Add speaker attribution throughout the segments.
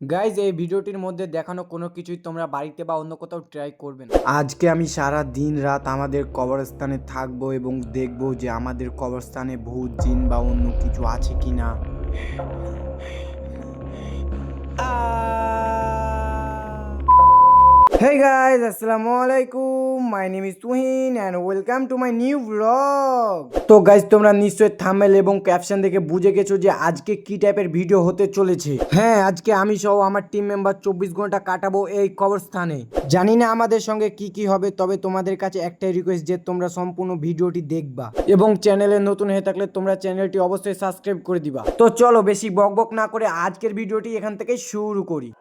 Speaker 1: Guys এই ভিডিওটির মধ্যে দেখানো কোনো কিছুই তোমরা বাড়িতে বা অন্য কোথাও ট্রাই করবে না। আজকে আমি সারা দিন রাত আমাদের কবরস্থানে থাকবো এবং দেখবো যে আমাদের কবরস্থানে ভূত জিন বা অন্য কিছু আছে কিনা। Hey guys, Assalamu alaikum. My name is Tuhin and welcome to my new vlog. তো গাইজ তোমরা নিশ্চয়ই থাম্বনেল এবং ক্যাপশন দেখে বুঝে গেছো যে আজকে কি টাইপের ভিডিও হতে চলেছে। হ্যাঁ, আজকে আমি সহ আমার টিম মেম্বার 24 ঘন্টা কাটাবো এই কবরস্থানে। জানি না আমাদের সঙ্গে কি কি হবে, তবে তোমাদের কাছে একটাই রিকোয়েস্ট যে তোমরা সম্পূর্ণ ভিডিওটি দেখবা এবং চ্যানেলে নতুন হয়ে থাকলে তোমরা চ্যানেলটি অবশ্যই সাবস্ক্রাইব করে দিবা। তো চলো বেশি বকবক না করে আজকের ভিডিওটি এখান থেকে শুরু করি।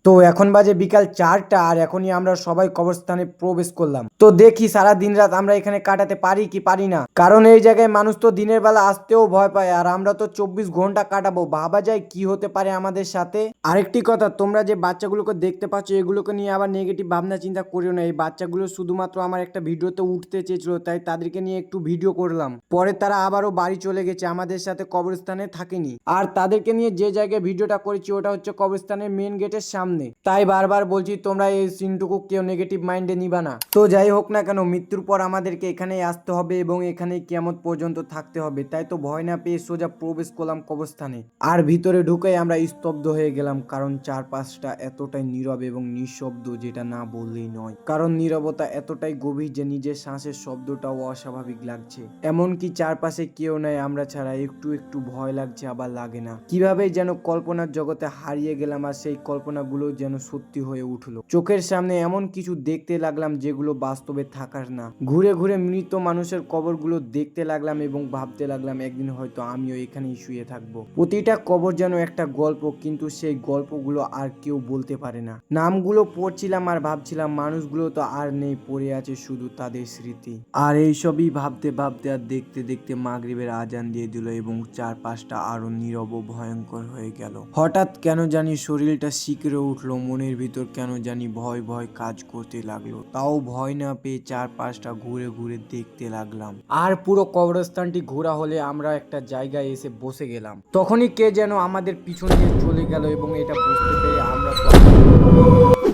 Speaker 1: তো এখন বাজে বিকাল 4টা আর এখনই আমরা সবাই কবরস্থানে প্রবেশ করলাম। তো দেখি সারা দিন রাত আমরা এখানে কাটাতে পারি কি পারি না, কারণ এই জায়গায় মানুষ তো দিনের বেলা আসতেও ভয় পায় আর আমরা তো 24 ঘন্টা কাটাবো। ভাবা যায় কি হতে পারে আমাদের সাথে। আরেকটি কথা, তোমরা যে বাচ্চাগুলোকে দেখতে পাচ্ছ এগুলোকে নিয়ে আবার নেগেটিভ ভাবনা চিন্তা করিও না। এই বাচ্চাগুলো শুধুমাত্র আমার একটা ভিডিওতে উঠতে চেয়েছিল, তাই তাদেরকে নিয়ে একটু ভিডিও করলাম। পরে তারা আবারও বাড়ি চলে গেছে, আমাদের সাথে কবরস্থানে থাকেনি। আর তাদেরকে নিয়ে যে জায়গায় ভিডিওটা করেছি ওটা হচ্ছে কবরস্থানের মেন গেটের সামনে। তাই বারবার বলছি তোমরা এই সিনটুকু কেউ নেগেটিভ মাইন্ডে নিবা না। তো যাই হোক না কেন, মৃত্যুর পর আমাদেরকে এখানেই আসতে হবে এবং এখানেই কিয়ামত পর্যন্ত থাকতে হবে। তাই তো ভয় না পেয়ে সোজা প্রবেশ করলাম কবরস্থানে। আর ভিতরে ঢুকেই আমরা স্তব্ধ হয়ে গেলাম, কারণ চারপাশটা এতটাই নীরব এবং নিঃশব্দ যেটা না বললেই নয়। কারণ নীরবতা এতটাই গভীর যে নিজের শ্বাসের শব্দটাও অস্বাভাবিক লাগছে। এমনকি চারপাশে কেউ নাই আমরা ছাড়া। একটু একটু ভয় লাগছে আবার লাগে না। কিভাবে যেন কল্পনার জগতে হারিয়ে গেলাম আর সেই কল্পনাগুলো যেন সত্যি হয়ে উঠলো। চোখের সামনে এমন কিছু দেখতে লাগলাম যেগুলো বাস্তবে থাকার না। ঘুরে ঘুরে মৃত মানুষের কবরগুলো দেখতে লাগলাম এবং ভাবতে লাগলাম একদিন হয়তো আমিও এখানেই শুয়ে থাকবো। প্রতিটা কবর যেন একটা গল্প, কিন্তু সেই গল্পগুলো আর কেউ বলতে পারে না। নামগুলো পড়ছিলাম আর ভাবছিলাম মানুষগুলো তো আর নেই, পড়ে আছে শুধু তাদের স্মৃতি। আর এইসবই ভাবতে ভাবতে আর দেখতে দেখতে মাগরিবের আজান দিয়ে দিল এবং চারপাশটা আরো নীরব ও ভয়ঙ্কর হয়ে গেল। হঠাৎ কেন জানি শরীরটা শিকড়ে উঠলো, মনের ভিতর কেন জানি ভয় ভয় কাজ করতে লাগলো। তাও ভয় না পেয়ে চারপাশটা ঘুরে ঘুরে দেখতে লাগলাম। আর পুরো কবরস্থানটি ঘোরা হলে আমরা একটা জায়গায় এসে বসে গেলাম। তখনই কে যেন আমাদের পিছন দিয়ে চলে গেল এবং এটা বুঝতে পেরে আমরা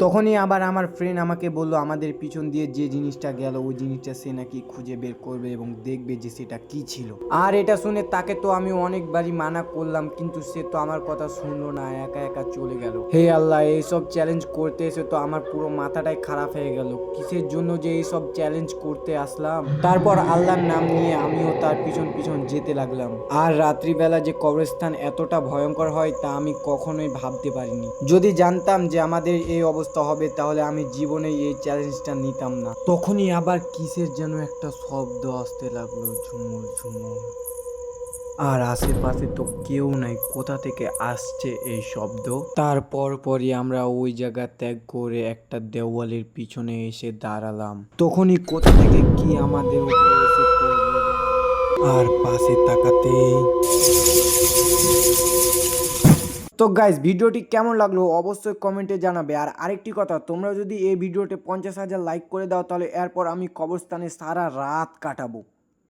Speaker 1: তখনই আবার আমার ফ্রেন্ড আমাকে বললো আমাদের পিছন দিয়ে যে জিনিসটা গেল ওই জিনিসটা সে নাকি খুঁজে বের করবে এবং দেখবে যে সেটা কি ছিল। আর এটা শুনে তাকে তো আমি অনেকবারই মানা করলাম, কিন্তু সে তো আমার কথা শুনলো না, একা একা চলে গেল। হে আল্লাহ, এইসব চ্যালেঞ্জ করতে এসে তো আমার পুরো মাথাটাই খারাপ হয়ে গেল। কিসের জন্য যে এইসব চ্যালেঞ্জ করতে আসলাম। তারপর আল্লাহর নাম নিয়ে আমিও তার পিছন পিছন যেতে লাগলাম। আর রাত্রিবেলা যে কবরস্থান এতটা ভয়ঙ্কর হয় তা আমি কখনোই ভাবতে পারিনি। যদি জানতাম যে আমাদের এই অবস্থা হবে তাহলে আমি জীবনে এই চ্যালেঞ্জটা নিতাম না। তখনই আবার কিসের যেন একটা শব্দ আসতে লাগলো, ঝুমুর ঝুমুর। আর আশেপাশে তো কেউ নাই, কোথা থেকে আসছে এই শব্দ। তারপর পরই আমরা ওই জায়গা ত্যাগ করে একটা দেওয়ালের পিছনে এসে দাঁড়ালাম। তখনই কোথা থেকে কি আমাদের উপরে এসে পড়লো আর পাশে তাকাতেই। তো গাইজ ভিডিওটি কেমন লাগলো অবশ্যই কমেন্টে জানাবে। আর আরেকটি কথা, তোমরা যদি এই ভিডিওতে 50,000 লাইক করে দাও তাহলে এরপর আমি কবরস্থানে সারা রাত কাটাবো।